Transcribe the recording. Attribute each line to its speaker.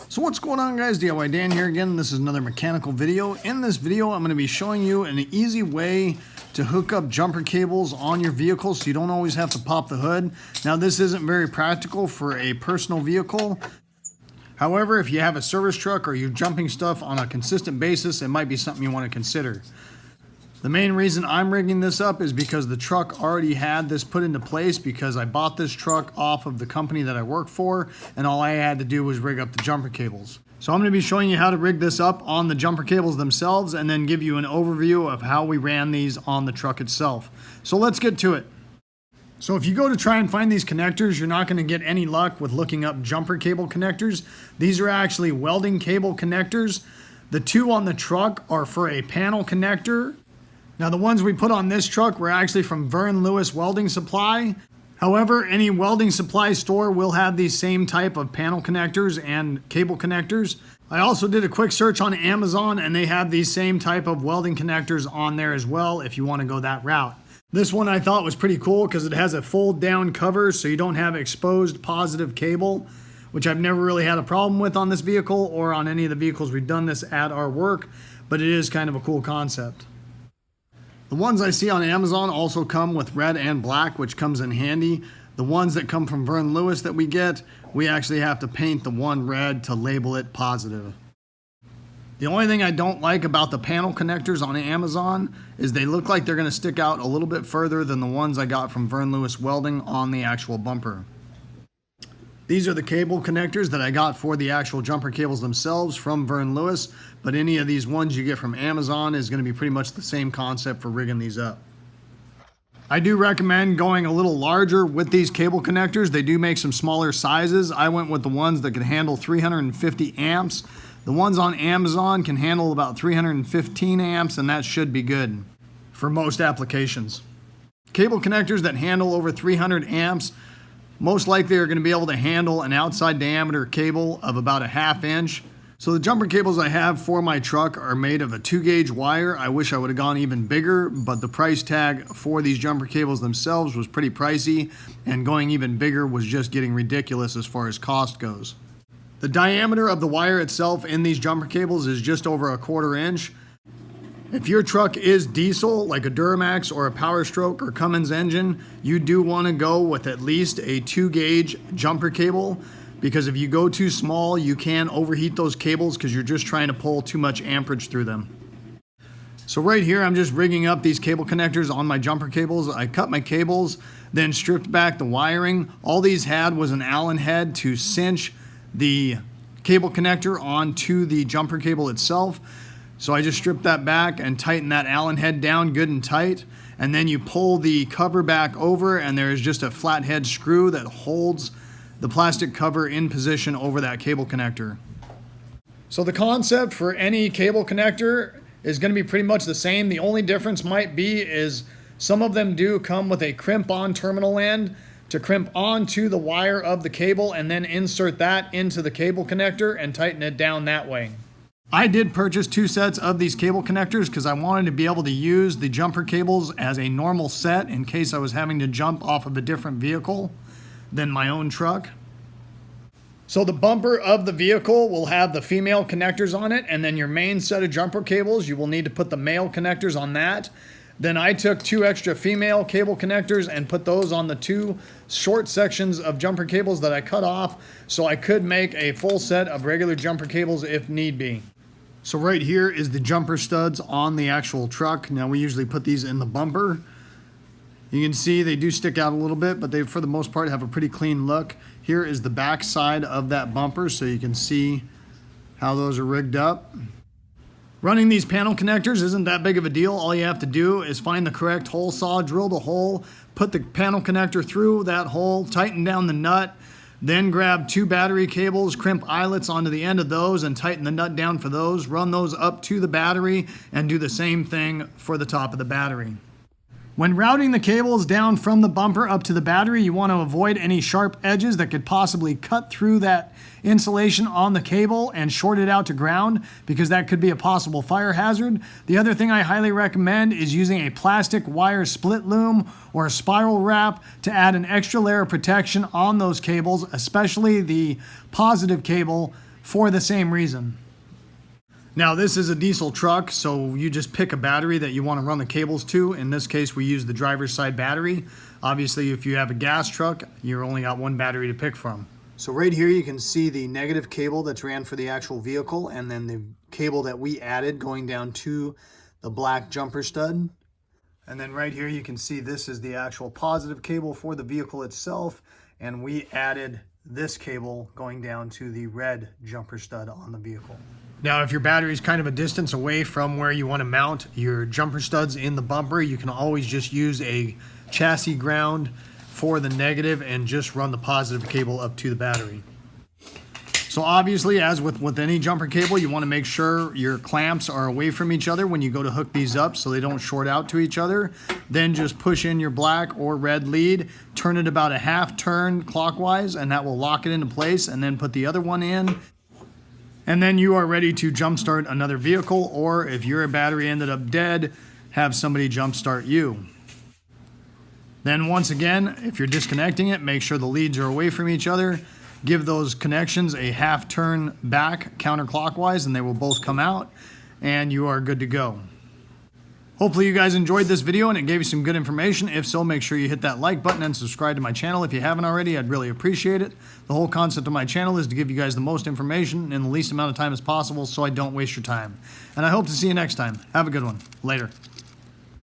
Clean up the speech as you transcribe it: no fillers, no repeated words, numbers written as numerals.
Speaker 1: So what's going on, guys? DIY Dan here again. This is another mechanical video. In this video, I'm going to be showing you an easy way to hook up jumper cables on your vehicle so you don't always have to pop the hood. Now, this isn't very practical for a personal vehicle. However, if you have a service truck or you're jumping stuff on a consistent basis, it might be something you want to consider. The main reason I'm rigging this up is because the truck already had this put into place because I bought this truck off of the company that I work for, and all I had to do was rig up the jumper cables. So I'm going to be showing you how to rig this up on the jumper cables themselves and then give you an overview of how we ran these on the truck itself. So let's get to it. So if you go to try and find these connectors, you're not going to get any luck with looking up jumper cable connectors. These are actually welding cable connectors. The two on the truck are for a panel connector. Now, the ones we put on this truck were actually from Vern Lewis Welding Supply. However, any welding supply store will have these same type of panel connectors and cable connectors. I also did a quick search on Amazon and they have these same type of welding connectors on there as well if you want to go that route. This one I thought was pretty cool because it has a fold down cover so you don't have exposed positive cable, which I've never really had a problem with on this vehicle or on any of the vehicles we've done this at our work, but it is kind of a cool concept. The ones I see on Amazon also come with red and black, which comes in handy. The ones that come from Vern Lewis that we get, we actually have to paint the one red to label it positive. The only thing I don't like about the panel connectors on Amazon is they look like they're going to stick out a little bit further than the ones I got from Vern Lewis Welding on the actual bumper. These are the cable connectors that I got for the actual jumper cables themselves from Vern Lewis, but any of these ones you get from Amazon is going to be pretty much the same concept for rigging these up. I do recommend going a little larger with these cable connectors. They do make some smaller sizes. I went with the ones that could handle 350 amps. The ones on Amazon can handle about 315 amps, and that should be good for most applications. Cable connectors that handle over 300 amps most likely are going to be able to handle an outside diameter cable of about a 1/2 inch. So the jumper cables I have for my truck are made of a 2-gauge wire. I wish I would have gone even bigger, but the price tag for these jumper cables themselves was pretty pricey, and going even bigger was just getting ridiculous as far as cost goes. The diameter of the wire itself in these jumper cables is just over a 1/4 inch. If your truck is diesel, like a Duramax or a Power Stroke or Cummins engine, you do want to go with at least a 2-gauge jumper cable, because if you go too small, you can overheat those cables because you're just trying to pull too much amperage through them. So right here, I'm just rigging up these cable connectors on my jumper cables. I cut my cables, then stripped back the wiring. All these had was an Allen head to cinch the cable connector onto the jumper cable itself. So I just stripped that back and tightened that Allen head down good and tight. And then you pull the cover back over and there's just a flathead screw that holds the plastic cover in position over that cable connector. So the concept for any cable connector is going to be pretty much the same. The only difference might be is some of them do come with a crimp-on terminal end to crimp onto the wire of the cable and then insert that into the cable connector and tighten it down that way. I did purchase 2 sets of these cable connectors because I wanted to be able to use the jumper cables as a normal set in case I was having to jump off of a different vehicle than my own truck. So the bumper of the vehicle will have the female connectors on it, and then your main set of jumper cables, you will need to put the male connectors on that. Then I took 2 extra female cable connectors and put those on the 2 short sections of jumper cables that I cut off so I could make a full set of regular jumper cables if need be. So right here is the jumper studs on the actual truck. Now we usually put these in the bumper. You can see they do stick out a little bit, but they for the most part have a pretty clean look. Here is the back side of that bumper so you can see how those are rigged up. Running these panel connectors isn't that big of a deal. All you have to do is find the correct hole saw, drill the hole, put the panel connector through that hole, tighten down the nut, then grab 2 battery cables, crimp eyelets onto the end of those and tighten the nut down for those, run those up to the battery and do the same thing for the top of the battery. When routing the cables down from the bumper up to the battery, you want to avoid any sharp edges that could possibly cut through that insulation on the cable and short it out to ground, because that could be a possible fire hazard. The other thing I highly recommend is using a plastic wire split loom or a spiral wrap to add an extra layer of protection on those cables, especially the positive cable for the same reason. Now this is a diesel truck, so you just pick a battery that you want to run the cables to. In this case, we use the driver's side battery. Obviously, if you have a gas truck, you're only got one battery to pick from. So right here you can see the negative cable that's ran for the actual vehicle, and then the cable that we added going down to the black jumper stud. And then right here you can see this is the actual positive cable for the vehicle itself, and we added this cable going down to the red jumper stud on the vehicle. Now, if your battery is kind of a distance away from where you want to mount your jumper studs in the bumper, you can always just use a chassis ground for the negative and just run the positive cable up to the battery. So obviously, as with any jumper cable, you want to make sure your clamps are away from each other when you go to hook these up so they don't short out to each other. Then just push in your black or red lead, turn it about a half turn clockwise, and that will lock it into place, and then put the other one in. And then you are ready to jumpstart another vehicle, or if your battery ended up dead, have somebody jumpstart you. Then once again, if you're disconnecting it, make sure the leads are away from each other. Give those connections a half turn back counterclockwise and they will both come out and you are good to go. Hopefully you guys enjoyed this video and it gave you some good information. If so, make sure you hit that like button and subscribe to my channel if you haven't already. I'd really appreciate it. The whole concept of my channel is to give you guys the most information in the least amount of time as possible so I don't waste your time. And I hope to see you next time. Have a good one. Later.